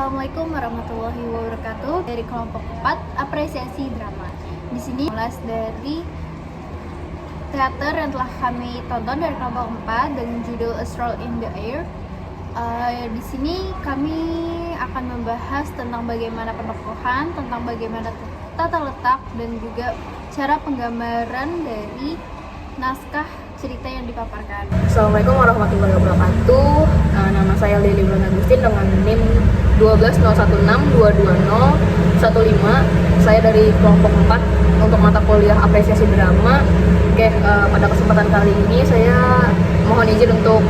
Assalamualaikum warahmatullahi wabarakatuh. Dari kelompok 4 apresiasi drama. Di sini mulai dari teater yang telah kami tonton dari kelompok 4 dengan judul A Stroll in the Air. Di sini kami akan membahas tentang bagaimana penokohan, tentang bagaimana tata letak dan juga cara penggambaran dari naskah cerita yang dipaparkan. Assalamualaikum warahmatullahi wabarakatuh. Nama saya Lili Bulan Agustin dengan NIM 120162015. Saya dari kelompok 4 untuk mata kuliah apresiasi drama. Pada kesempatan kali ini saya mohon izin untuk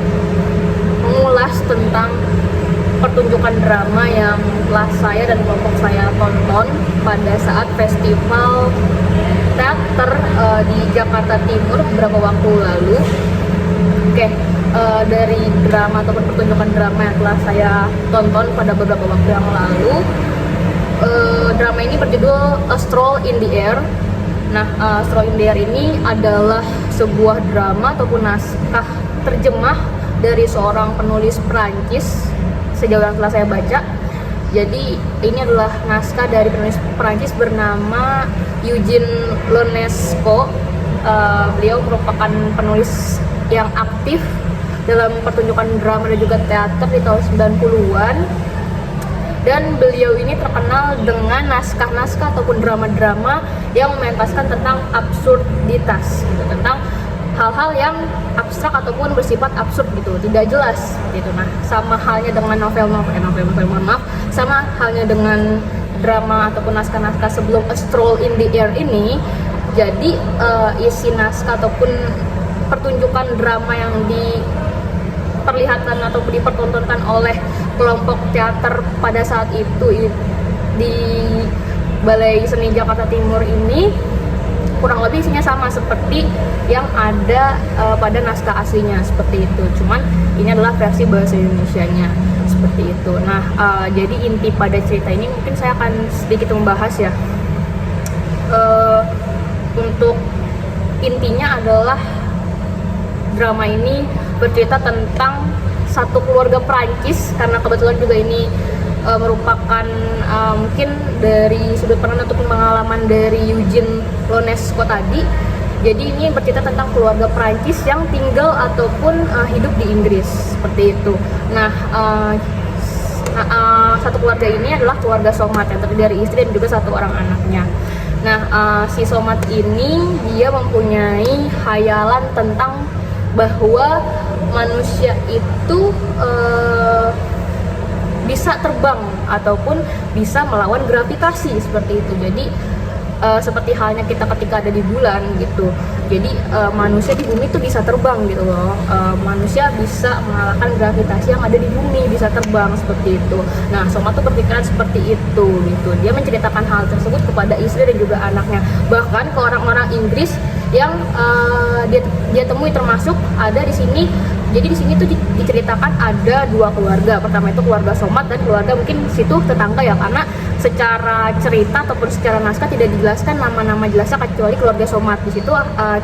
mengulas tentang pertunjukan drama yang telah saya dan kelompok saya tonton pada saat festival teater di Jakarta Timur beberapa waktu lalu. Dari drama ataupun pertunjukan drama yang telah saya tonton pada beberapa waktu yang lalu, drama ini berjudul A Stroll in the Air. A Stroll in the Air ini adalah sebuah drama ataupun naskah terjemah dari seorang penulis Perancis sejauh yang telah saya baca. Jadi ini adalah naskah dari penulis Perancis bernama Eugene Ionesco. Beliau merupakan penulis yang aktif dalam pertunjukan drama dan juga teater di tahun 90-an. Dan beliau ini terkenal dengan naskah-naskah ataupun drama-drama yang mementaskan tentang absurditas, gitu, tentang hal-hal yang abstrak ataupun bersifat absurd gitu, tidak jelas gitu. Sama halnya dengan sama halnya dengan drama ataupun naskah-naskah sebelum A Stroll in the Air ini. Jadi isi naskah ataupun pertunjukan drama yang diperlihatkan ataupun dipertontonkan oleh kelompok teater pada saat itu di Balai Seni Jakarta Timur ini kurang lebih isinya sama seperti yang ada pada naskah aslinya, seperti itu. Cuman ini adalah versi bahasa Indonesianya, seperti itu. Jadi inti pada cerita ini mungkin saya akan sedikit membahas ya. Untuk intinya adalah drama ini bercerita tentang satu keluarga Perancis, karena kebetulan juga ini merupakan mungkin dari sudut pandang ataupun pengalaman dari Eugene Ionesco tadi. Jadi ini bercerita tentang keluarga Perancis yang tinggal ataupun hidup di Inggris, seperti itu. Satu keluarga ini adalah keluarga Somat yang terdiri dari istri dan juga satu orang anaknya. Si Somat ini dia mempunyai khayalan tentang bahwa manusia itu bisa terbang ataupun bisa melawan gravitasi, seperti itu. Jadi seperti halnya kita ketika ada di bulan gitu. Jadi manusia di bumi itu bisa terbang gitu loh. Manusia bisa mengalahkan gravitasi yang ada di bumi, bisa terbang, seperti itu. Soma tuh berpikiran seperti itu gitu. Dia menceritakan hal tersebut kepada istri dan juga anaknya, bahkan ke orang-orang Inggris yang dia temui, termasuk ada di sini. Jadi di sini tuh diceritakan ada dua keluarga. Pertama itu keluarga Somat dan keluarga mungkin situ tetangga ya, karena secara cerita ataupun secara naskah tidak dijelaskan nama-nama jelasnya kecuali keluarga Somat. Di situ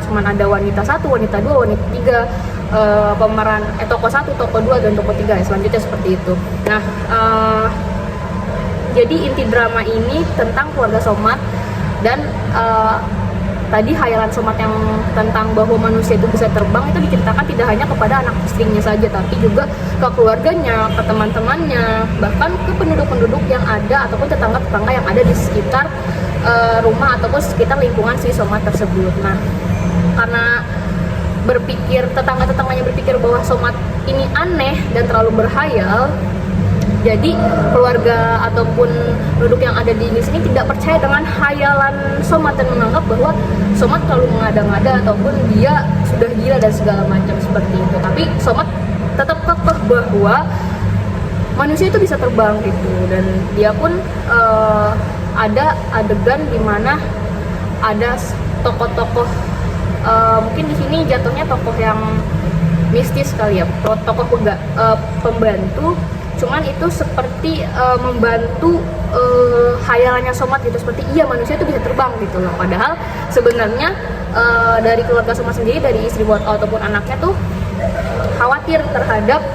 cuman ada wanita 1, wanita 2, wanita 3, pemeran tokoh 1, tokoh 2 dan tokoh 3 ya, selanjutnya seperti itu. Jadi inti drama ini tentang keluarga Somat dan tadi khayalan Somat yang tentang bahwa manusia itu bisa terbang itu diceritakan tidak hanya kepada anak istrinya saja, tapi juga ke keluarganya, ke teman-temannya, bahkan ke penduduk-penduduk yang ada ataupun tetangga-tetangga yang ada di sekitar rumah ataupun sekitar lingkungan si Somat tersebut. Karena tetangga-tetangganya berpikir bahwa Somat ini aneh dan terlalu berkhayal, jadi keluarga ataupun penduduk yang ada di sini tidak percaya dengan khayalan Somat dan menganggap bahwa Somat terlalu mengada-ngada ataupun dia sudah gila dan segala macam, seperti itu. Tapi Somat tetap kekeh bahwa manusia itu bisa terbang gitu, dan dia pun ada adegan di mana ada tokoh-tokoh mungkin di sini jatuhnya tokoh yang mistis kali ya, tokoh pembantu. Cuman itu seperti membantu khayalannya Somat gitu, seperti iya manusia itu bisa terbang gitu loh. Padahal sebenarnya dari keluarga Somat sendiri, dari istri ataupun anaknya tuh khawatir terhadap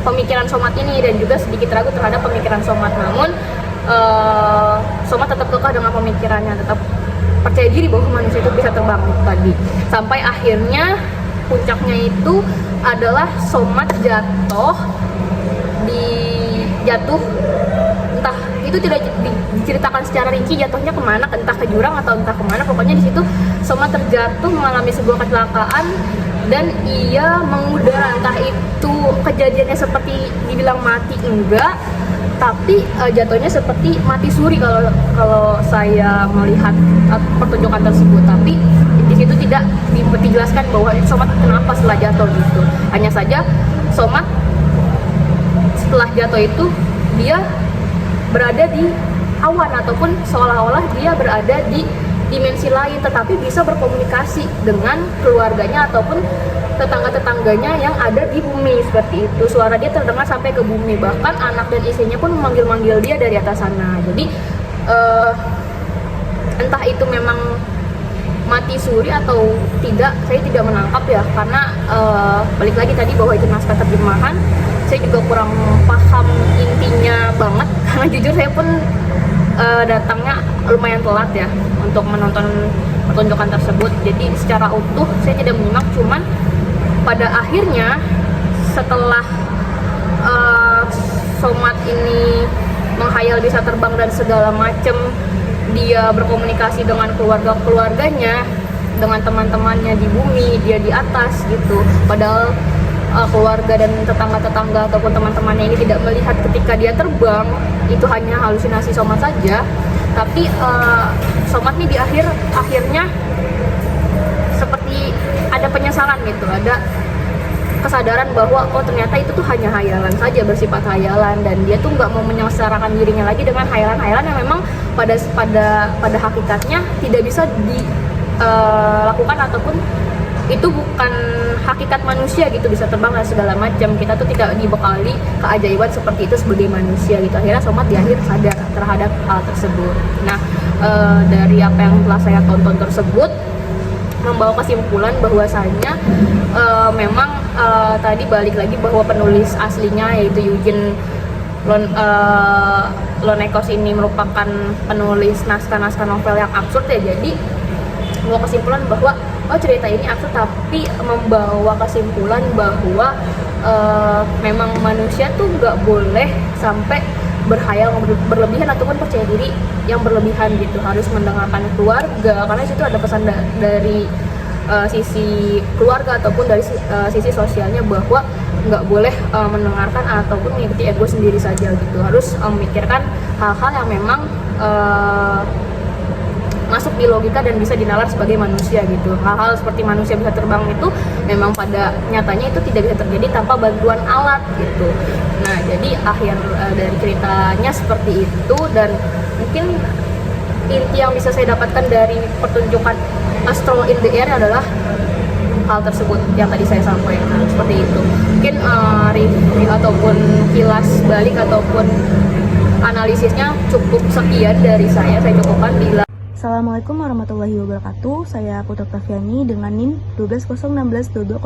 pemikiran Somat ini dan juga sedikit ragu terhadap pemikiran Somat. Namun Somat tetap kekeh dengan pemikirannya, tetap percaya diri bahwa manusia itu bisa terbang tadi. Sampai akhirnya puncaknya itu adalah Somat jatuh entah itu tidak diceritakan secara rinci jatuhnya kemana, entah ke jurang atau entah kemana. Pokoknya di situ Somat terjatuh mengalami sebuah kecelakaan dan ia mengudara. Entah itu kejadiannya seperti dibilang mati enggak, tapi jatuhnya seperti mati suri kalau saya melihat pertunjukan tersebut. Tapi di situ tidak dijelaskan bahwa Somat kenapa setelah jatuh gitu. Hanya saja Somat setelah jatuh itu dia berada di awan ataupun seolah-olah dia berada di dimensi lain, tetapi bisa berkomunikasi dengan keluarganya ataupun tetangga-tetangganya yang ada di bumi. Seperti itu, suara dia terdengar sampai ke bumi, bahkan anak dan istrinya pun memanggil-manggil dia dari atas sana. Jadi entah itu memang mati suri atau tidak, saya tidak menangkap ya, karena balik lagi tadi bahwa itu naskah terjemahan, saya juga kurang paham intinya banget karena jujur saya pun datangnya lumayan telat ya untuk menonton pertunjukan tersebut. Jadi secara utuh saya tidak menyimak, cuman pada akhirnya setelah Somat ini menghayal bisa terbang dan segala macem, dia berkomunikasi dengan keluarganya, dengan teman-temannya di bumi, dia di atas gitu. Padahal keluarga dan tetangga-tetangga ataupun teman-temannya ini tidak melihat ketika dia terbang, itu hanya halusinasi Somat saja. Tapi Somat nih di akhirnya seperti ada penyesalan gitu, ada kesadaran bahwa oh ternyata itu tuh hanya hayalan saja, bersifat hayalan, dan dia tuh nggak mau menyengsarakan dirinya lagi dengan hayalan-hayalan yang memang pada hakikatnya tidak bisa dilakukan ataupun itu bukan hakikat manusia gitu, bisa terbang dan segala macam. Kita tuh tidak dibekali keajaiban seperti itu sebagai manusia gitu. Akhirnya Somat di akhir sadar terhadap hal tersebut. Nah, dari apa yang telah saya tonton tersebut membawa kesimpulan bahwasanya memang tadi balik lagi bahwa penulis aslinya yaitu Eugene Lonekos ini merupakan penulis naskah-naskah novel yang absurd ya. Jadi membawa kesimpulan bahwa cerita ini absurd, tapi membawa kesimpulan bahwa memang manusia tuh nggak boleh sampai berhayal berlebihan ataupun percaya diri yang berlebihan gitu, harus mendengarkan keluarga, karena situ ada pesan dari sisi keluarga ataupun dari sisi sosialnya bahwa nggak boleh mendengarkan ataupun mengikuti ego sendiri saja gitu, harus memikirkan hal-hal yang memang masuk di logika dan bisa dinalar sebagai manusia gitu. Hal-hal seperti manusia bisa terbang itu memang pada nyatanya itu tidak bisa terjadi tanpa bantuan alat gitu. Nah, jadi akhir dari ceritanya seperti itu, dan mungkin inti yang bisa saya dapatkan dari pertunjukan Astro in the Air adalah hal tersebut yang tadi saya sampaikan, seperti itu. Mungkin review ataupun kilas balik ataupun analisisnya cukup sekian dari saya cukupkan. Bila Assalamualaikum warahmatullahi wabarakatuh. Saya Putra Tafiani dengan NIM 12016220001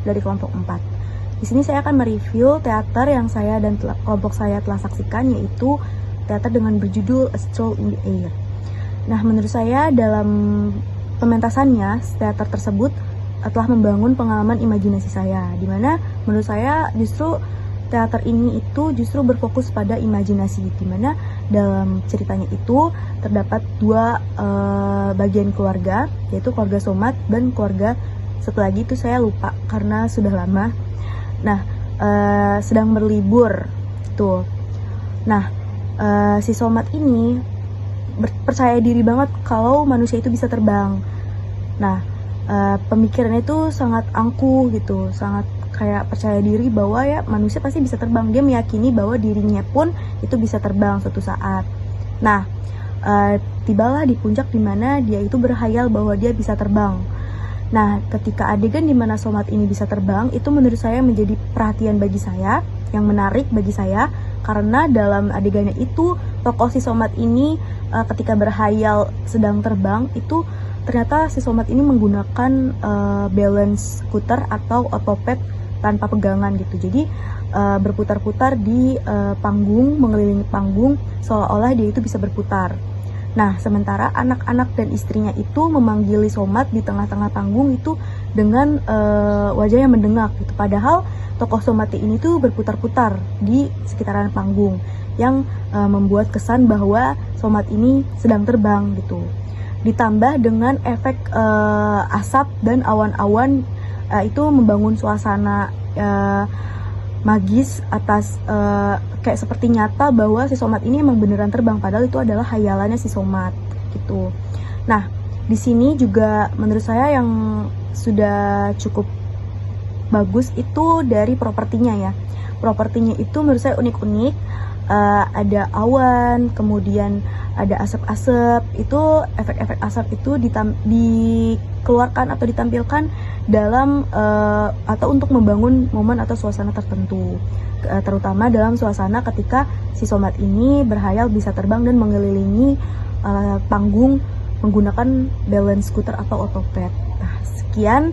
dari kelompok 4. Di sini saya akan mereview teater yang saya dan kelompok saya telah saksikan, yaitu teater dengan berjudul A Stroll in the Air. Nah, menurut saya dalam pementasannya teater tersebut telah membangun pengalaman imajinasi saya, dimana menurut saya justru teater ini itu justru berfokus pada imajinasi, dimana dalam ceritanya itu terdapat dua bagian keluarga, yaitu keluarga Somat dan keluarga satu lagi itu saya lupa karena sudah lama. Nah, sedang berlibur tuh. Nah, si Somat ini percaya diri banget kalau manusia itu bisa terbang. Nah, pemikirannya itu sangat angkuh gitu, sangat kayak percaya diri bahwa ya manusia pasti bisa terbang. Dia meyakini bahwa dirinya pun itu bisa terbang suatu saat. Nah, tibalah di puncak dimana dia itu berhayal bahwa dia bisa terbang. Nah, ketika adegan dimana Somat ini bisa terbang, itu menurut saya menjadi perhatian bagi saya, yang menarik bagi saya, karena dalam adegannya itu tokoh si Somat ini ketika berhayal sedang terbang itu ternyata si Somat ini menggunakan balance scooter atau otopet tanpa pegangan gitu. Jadi berputar-putar di panggung, mengelilingi panggung seolah-olah dia itu bisa berputar. Nah, sementara anak-anak dan istrinya itu memanggili Somat di tengah-tengah panggung itu dengan wajah yang mendengak gitu. Padahal tokoh Somat ini tuh berputar-putar di sekitaran panggung yang membuat kesan bahwa Somat ini sedang terbang gitu. Ditambah dengan efek asap dan awan-awan itu membangun suasana magis atas kayak seperti nyata bahwa si Somat ini emang beneran terbang, padahal itu adalah hayalannya si Somat gitu. Nah, di sini juga menurut saya yang sudah cukup bagus itu dari propertinya ya. Propertinya itu menurut saya unik-unik. Ada awan, kemudian ada asap-asap. Itu efek-efek asap itu dikeluarkan atau ditampilkan dalam atau untuk membangun momen atau suasana tertentu, terutama dalam suasana ketika si Somat ini berhayal bisa terbang dan mengelilingi panggung menggunakan balance scooter atau otopet. Nah, sekian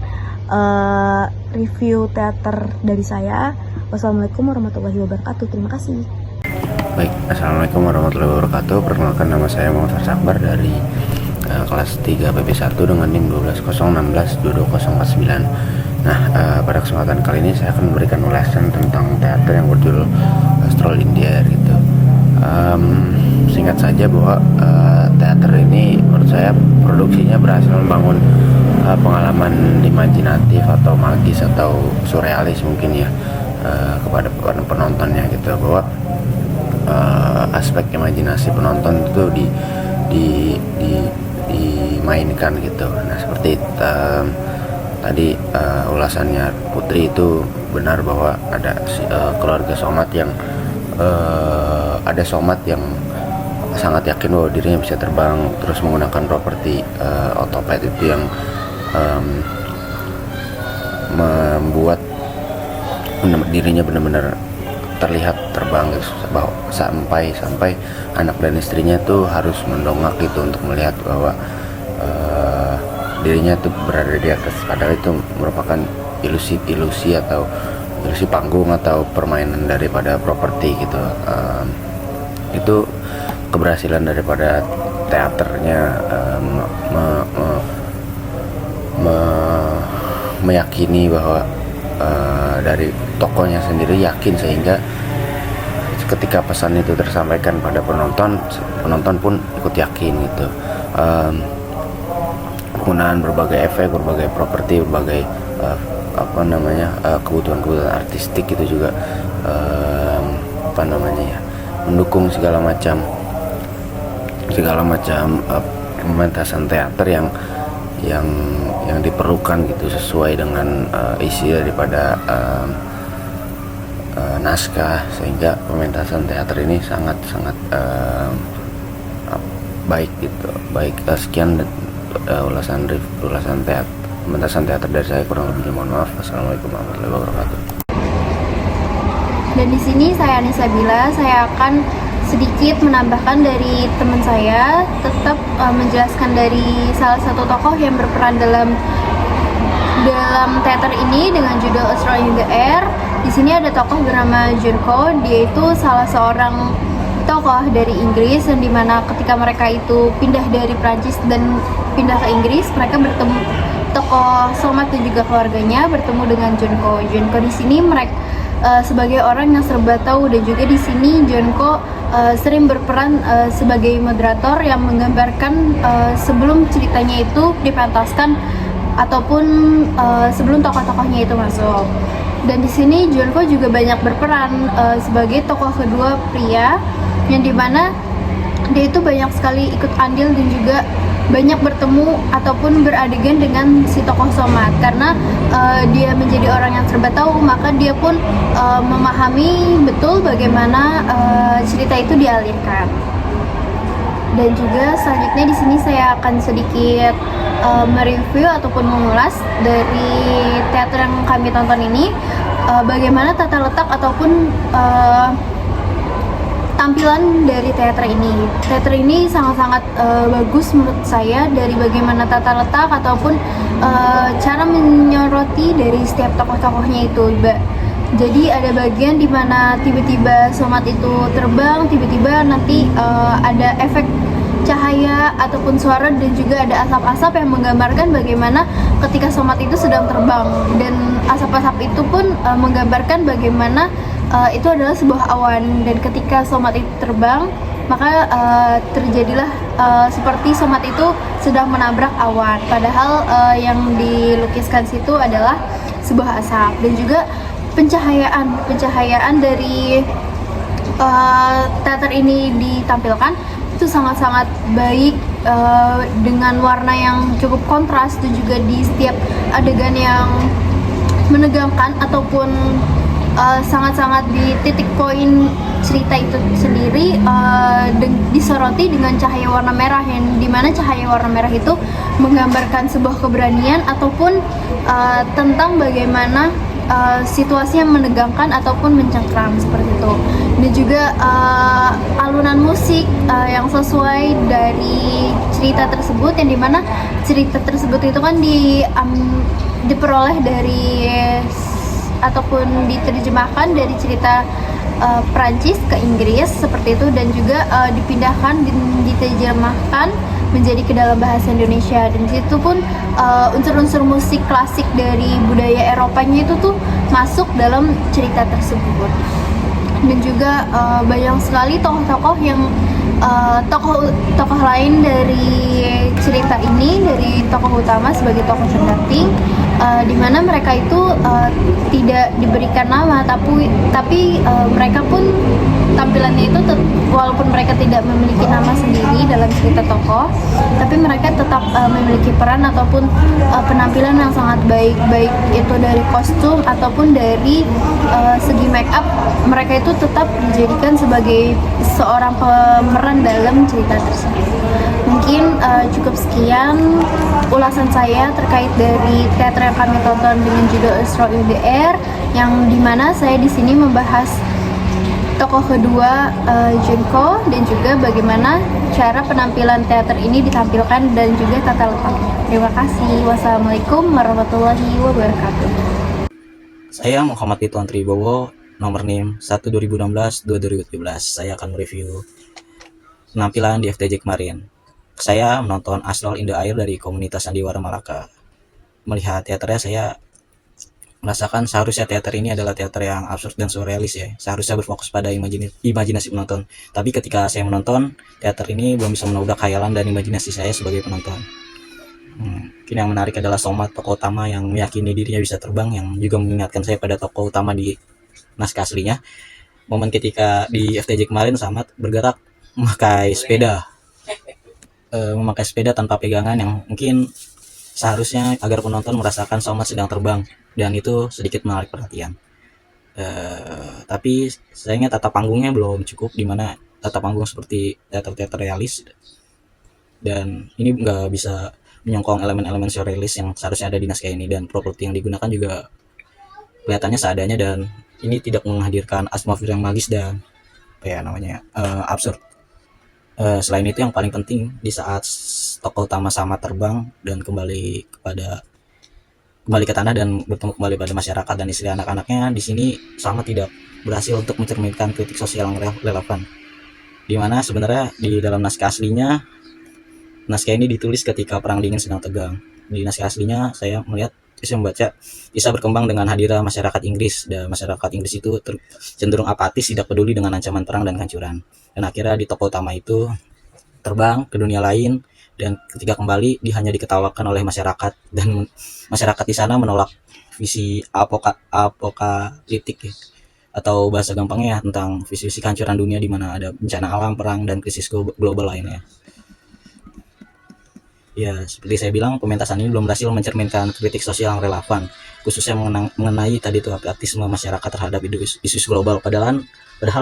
review teater dari saya. Wassalamualaikum warahmatullahi wabarakatuh. Terima kasih. Baik, assalamualaikum warahmatullahi wabarakatuh. Perkenalkan, nama saya Muhammad Sabar dari kelas 3 PP1 dengan NIM 1201622049. Nah, pada kesempatan kali ini saya akan memberikan ulasan tentang teater yang berjudul Stroll in the Air gitu. Singkat saja bahwa teater ini menurut saya produksinya berhasil membangun pengalaman imajinatif atau magis atau surrealis mungkin ya kepada penontonnya gitu, bahwa aspek imajinasi penonton itu dimainkan gitu. Nah, seperti tadi ulasannya Putri itu benar bahwa ada keluarga Somat yang ada Somat yang sangat yakin bahwa dirinya bisa terbang, terus menggunakan properti otopet itu yang membuat dirinya benar-benar terlihat terbang gitu, sampai anak dan istrinya tuh harus mendongak gitu untuk melihat bahwa dirinya tuh berada di atas, padahal itu merupakan ilusi atau ilusi panggung atau permainan daripada properti gitu. Itu keberhasilan daripada teaternya meyakini bahwa dari tokohnya sendiri yakin, sehingga ketika pesan itu tersampaikan pada penonton pun ikut yakin gitu. Penggunaan berbagai efek, berbagai properti, berbagai kebutuhan artistik itu juga mendukung segala macam pementasan teater yang diperlukan gitu, sesuai dengan isi daripada naskah, sehingga pementasan teater ini sangat baik gitu. Baik, sekian ulasan pementasan teater dari saya, kurang lebihnya mohon maaf. Assalamualaikum warahmatullahi wabarakatuh. Dan di sini saya Anissa Bila, saya akan sedikit menambahkan dari teman saya, tetap menjelaskan dari salah satu tokoh yang berperan dalam teater ini dengan judul A Stroll in the Air. Di sini ada tokoh bernama Junko. Dia itu salah seorang tokoh dari Inggris, yang dimana ketika mereka itu pindah dari Prancis dan pindah ke Inggris, mereka bertemu, tokoh Somat dan juga keluarganya bertemu dengan Junko. Junko di sini mereka sebagai orang yang serba tahu, dan juga di sini Junko sering berperan sebagai moderator yang menggambarkan sebelum ceritanya itu dipentaskan ataupun sebelum tokoh-tokohnya itu masuk. Dan di sini Junko juga banyak berperan sebagai tokoh kedua pria, yang dimana dia itu banyak sekali ikut andil dan juga banyak bertemu ataupun beradegan dengan si tokoh Somat, karena dia menjadi orang yang serba tahu, maka dia pun memahami betul bagaimana cerita itu dialirkan. Dan juga selanjutnya di sini saya akan sedikit mereview ataupun mengulas dari teater yang kami tonton ini, bagaimana tata letak ataupun tampilan dari teater ini. Teater ini sangat-sangat bagus menurut saya, dari bagaimana tata letak ataupun cara menyoroti dari setiap tokoh-tokohnya itu. Jadi ada bagian dimana tiba-tiba Somat itu terbang, tiba-tiba nanti ada efek cahaya ataupun suara, dan juga ada asap-asap yang menggambarkan bagaimana ketika Somat itu sedang terbang, dan asap-asap itu pun menggambarkan bagaimana itu adalah sebuah awan, dan ketika Somat itu terbang maka terjadilah seperti Somat itu sedang menabrak awan, padahal yang dilukiskan situ adalah sebuah asap. Dan juga pencahayaan dari teater ini ditampilkan itu sangat-sangat baik, dengan warna yang cukup kontras, dan juga di setiap adegan yang menegangkan ataupun sangat-sangat di titik poin cerita itu sendiri disoroti dengan cahaya warna merah, yang dimana cahaya warna merah itu menggambarkan sebuah keberanian ataupun tentang bagaimana situasi yang menegangkan ataupun mencengkram seperti itu. Dan juga alunan musik yang sesuai dari cerita tersebut, yang dimana cerita tersebut itu kan diperoleh dari ataupun diterjemahkan dari cerita Prancis ke Inggris seperti itu, dan juga dipindahkan dan diterjemahkan menjadi ke dalam bahasa Indonesia. Dan situ pun unsur-unsur musik klasik dari budaya Eropanya itu tuh masuk dalam cerita tersebut. Dan juga banyak sekali tokoh-tokoh yang tokoh lain dari cerita ini, dari tokoh utama sebagai tokoh pendamping, di mana mereka itu tidak diberikan nama, tapi mereka pun tampilannya itu walaupun mereka tidak memiliki nama sendiri dalam cerita tokoh, tapi mereka tetap memiliki peran ataupun penampilan yang sangat baik itu dari kostum ataupun dari segi make up. Mereka itu tetap dijadikan sebagai seorang pemeran dalam cerita tersebut. Mungkin cukup sekian ulasan saya terkait dari teater yang kami tonton dengan judul A Stroll in the Air, yang dimana saya di sini membahas tokoh kedua Junko, dan juga bagaimana cara penampilan teater ini ditampilkan dan juga tata letaknya. Terima kasih. Wassalamualaikum warahmatullahi wabarakatuh. Saya Muhammad Ridwan Tribowo, nomor NIM 12016-2017. Saya akan mereview penampilan di FTJ kemarin. Saya menonton A Stroll in the Air dari komunitas Sandiwara Malaka. Melihat teaternya, saya merasakan seharusnya teater ini adalah teater yang absurd dan surrealis ya. Seharusnya berfokus pada imajinasi penonton. Tapi ketika saya menonton, teater ini belum bisa menobrak khayalan dan imajinasi saya sebagai penonton. Mungkin yang menarik adalah Somat, tokoh utama yang meyakini dirinya bisa terbang, yang juga mengingatkan saya pada tokoh utama di naskah aslinya. Momen ketika di FTJ kemarin, Somat bergerak memakai sepeda tanpa pegangan, yang mungkin seharusnya agar penonton merasakan Somat sedang terbang, dan itu sedikit menarik perhatian. Tapi sayangnya tata panggungnya belum cukup, dimana tata panggung seperti teater-teater realis, dan ini nggak bisa menyongkong elemen-elemen surrealis yang seharusnya ada di naskah ini. Dan properti yang digunakan juga kelihatannya seadanya, dan ini tidak menghadirkan atmosfer yang magis dan absurd. Selain itu, yang paling penting di saat tokoh utama sama terbang dan kembali ke tanah dan bertemu kembali pada masyarakat dan istri anak-anaknya, di sini sama tidak berhasil untuk mencerminkan kritik sosial yang relevan. Dimana sebenarnya di dalam naskah aslinya, naskah ini ditulis ketika Perang Dingin sedang tegang. Di naskah aslinya saya membaca bisa berkembang dengan hadirnya masyarakat Inggris, dan masyarakat Inggris itu cenderung apatis, tidak peduli dengan ancaman perang dan kehancuran. Dan akhirnya di tokoh utama itu terbang ke dunia lain, dan ketika kembali dia hanya diketawakan oleh masyarakat, dan masyarakat di sana menolak visi apokaliptik ya, atau bahasa gampangnya tentang visi kehancuran dunia di mana ada bencana alam, perang, dan krisis global lainnya. Ya, seperti saya bilang, pementasan ini belum berhasil mencerminkan kritik sosial yang relevan, khususnya mengenai tadi itu apatisme masyarakat terhadap isu global. Padahal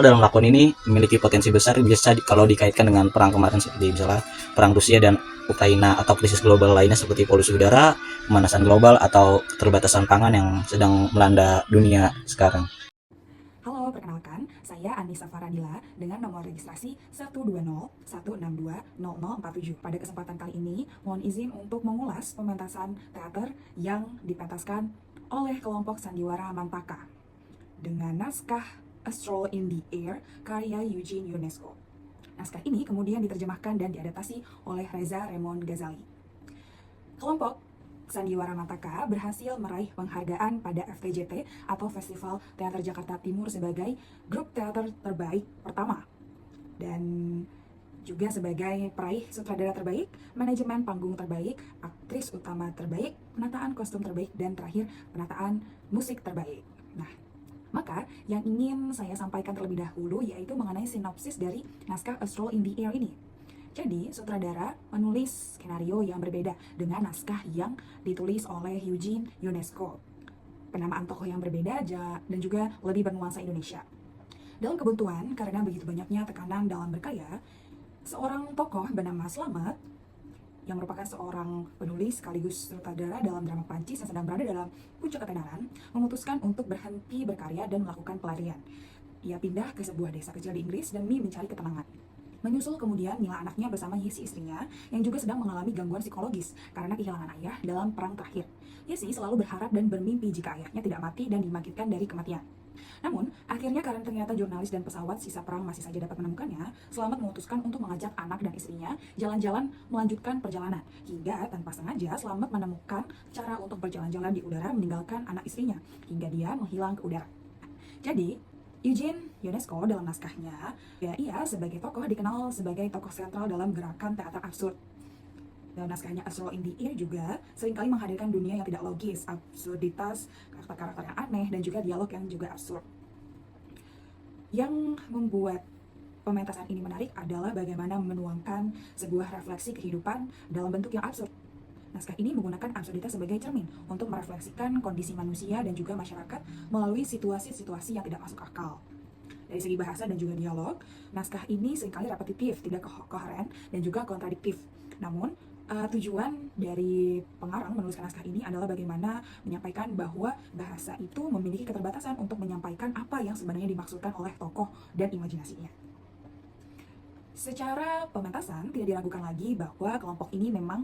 dalam lakon ini memiliki potensi besar bisa kalau dikaitkan dengan perang kemarin, seperti misalnya perang Rusia dan Ukraina, atau krisis global lainnya seperti polusi udara, pemanasan global, atau keterbatasan pangan yang sedang melanda dunia sekarang. Halo, perkenalkan, Saya Anissa Faradila dengan nomor registrasi 120-162-0047. Pada kesempatan kali ini, mohon izin untuk mengulas pementasan teater yang dipentaskan oleh kelompok Sandiwara Mantaka dengan naskah A Stroll in the Air karya Eugene Ionesco. Naskah ini kemudian diterjemahkan dan diadaptasi oleh Reza Raymond Ghazali. Kelompok Sandiwara Mantaka berhasil meraih penghargaan pada FTJT atau Festival Teater Jakarta Timur sebagai grup teater terbaik pertama dan juga sebagai peraih sutradara terbaik, manajemen panggung terbaik, aktris utama terbaik, penataan kostum terbaik, dan terakhir penataan musik terbaik. Nah, maka yang ingin saya sampaikan terlebih dahulu yaitu mengenai sinopsis dari naskah A Stroll in the Air ini. Jadi, sutradara menulis skenario yang berbeda dengan naskah yang ditulis oleh Eugene Ionesco. Penamaan tokoh yang berbeda dan juga lebih bernuansa Indonesia. Dalam kebuntuan, karena begitu banyaknya tekanan dalam berkarya, seorang tokoh bernama Slamet, yang merupakan seorang penulis sekaligus sutradara dalam drama Prancis yang sedang berada dalam puncak ketenaran, memutuskan untuk berhenti berkarya dan melakukan pelarian. Ia pindah ke sebuah desa kecil di Inggris demi mencari ketenangan. Menyusul kemudian Mila anaknya bersama Yesi istrinya yang juga sedang mengalami gangguan psikologis karena kehilangan ayah dalam perang terakhir. Yesi selalu berharap dan bermimpi jika ayahnya tidak mati dan dibangkitkan dari kematian. Namun, akhirnya karena ternyata jurnalis dan pesawat sisa perang masih saja dapat menemukannya, Slamet memutuskan untuk mengajak anak dan istrinya jalan-jalan melanjutkan perjalanan. Hingga tanpa sengaja Slamet menemukan cara untuk berjalan-jalan di udara meninggalkan anak istrinya, hingga dia menghilang ke udara. Jadi, Eugene Ionesco dalam naskahnya, ia sebagai tokoh dikenal sebagai tokoh sentral dalam gerakan teater absurd. Dalam naskahnya A Stroll in the Air juga seringkali menghadirkan dunia yang tidak logis, absurditas, karakter-karakter yang aneh, dan juga dialog yang juga absurd. Yang membuat pementasan ini menarik adalah bagaimana menuangkan sebuah refleksi kehidupan dalam bentuk yang absurd. Naskah ini menggunakan absurditas sebagai cermin untuk merefleksikan kondisi manusia dan juga masyarakat melalui situasi-situasi yang tidak masuk akal. Dari segi bahasa dan juga dialog, naskah ini seringkali repetitif, tidak koheren, dan juga kontradiktif. Namun, tujuan dari pengarang menuliskan naskah ini adalah bagaimana menyampaikan bahwa bahasa itu memiliki keterbatasan untuk menyampaikan apa yang sebenarnya dimaksudkan oleh tokoh dan imajinasinya. Secara pementasan, tidak diragukan lagi bahwa kelompok ini memang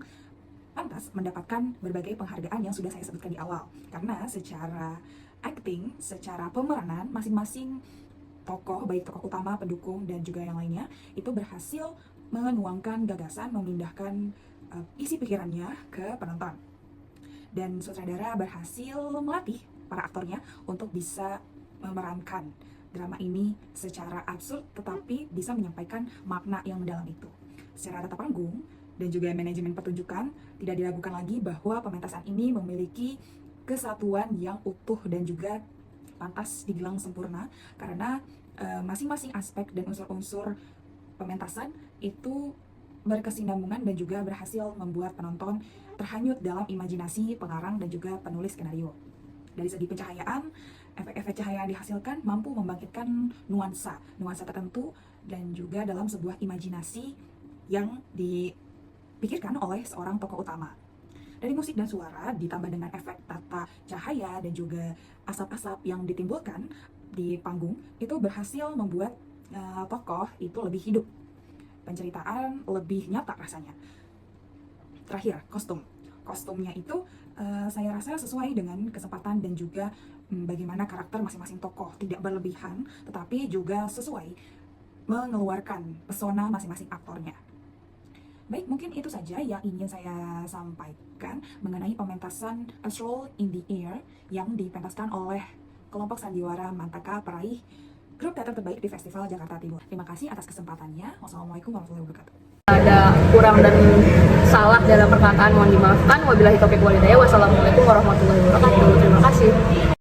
pantas mendapatkan berbagai penghargaan yang sudah saya sebutkan di awal. Karena secara acting, secara pemeranan, masing-masing tokoh, baik tokoh utama, pendukung, dan juga yang lainnya, itu berhasil menuangkan gagasan, memindahkan isi pikirannya ke penonton. Dan sutradara berhasil melatih para aktornya untuk bisa memerankan drama ini secara absurd, tetapi bisa menyampaikan makna yang mendalam itu. Secara tata panggung dan juga manajemen pertunjukan, tidak diragukan lagi bahwa pementasan ini memiliki kesatuan yang utuh dan juga pantas dibilang sempurna karena masing-masing aspek dan unsur-unsur pementasan itu berkesinambungan dan juga berhasil membuat penonton terhanyut dalam imajinasi pengarang dan juga penulis skenario. Dari segi pencahayaan, efek-efek cahaya yang dihasilkan mampu membangkitkan nuansa tertentu dan juga dalam sebuah imajinasi yang dipikirkan oleh seorang tokoh utama. Dari musik dan suara ditambah dengan efek tata cahaya dan juga asap-asap yang ditimbulkan di panggung itu berhasil membuat tokoh itu lebih hidup. Penceritaan lebih nyata rasanya. Terakhir, kostumnya itu saya rasa sesuai dengan kesempatan dan juga bagaimana karakter masing-masing tokoh, tidak berlebihan tetapi juga sesuai mengeluarkan pesona masing-masing aktornya. Baik, mungkin itu saja yang ingin saya sampaikan mengenai pementasan A Stroll in the Air yang dipentaskan oleh kelompok Sandiwara Mantaka peraih grup teater terbaik di Festival Jakarta Timur. Terima kasih atas kesempatannya. Wassalamualaikum warahmatullahi wabarakatuh. Ada kurang dan salah dalam perkataan mohon dimaafkan. Wabillahi taufiq walhidayah. Wassalamualaikum warahmatullahi wabarakatuh. Terima kasih.